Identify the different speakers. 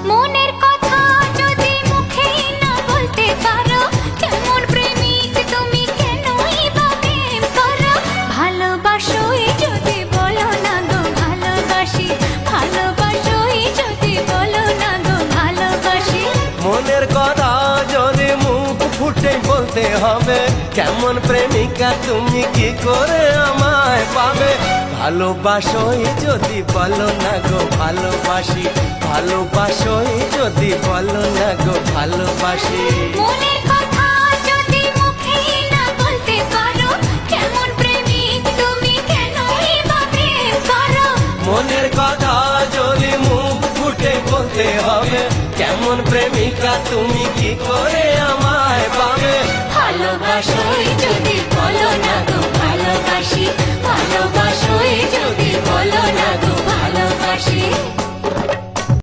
Speaker 1: মনের কথা যদি মুখেই না বলতে পারো, কেমন প্রেমিক তুমি, কেনই বা প্রেম করো? ভালোবাসোই যদি বলো না গো ভালোবাসি, ভালোবাসোই যদি বলো না গো ভালোবাসি।
Speaker 2: মনের কথা যদি মুখ ফুটে বলতে হবে, কেমন প্রেমিকা তুমি, কি করে আমায় পাবে? ভালোবাসোই যদি বলো না গো ভালোবাসি, ভালোবাসোই যদি বলো না গো ভালোবাসি।
Speaker 1: মনের কথা যদি মুখেই না বলতে পারো, কেমন প্রেমিক তুমি, কেনই বা প্রেম করো?
Speaker 2: মনের কথা যদি মুখ ফুটে বলতে হবে, কেমন প্রেমিকা তুমি, কি করে আমায় পাবে?
Speaker 1: ভালোবাসোই যদি বলো না গো ভালোবাসি, ভালোবাসোই যদি বলো না গো ভালোবাসি।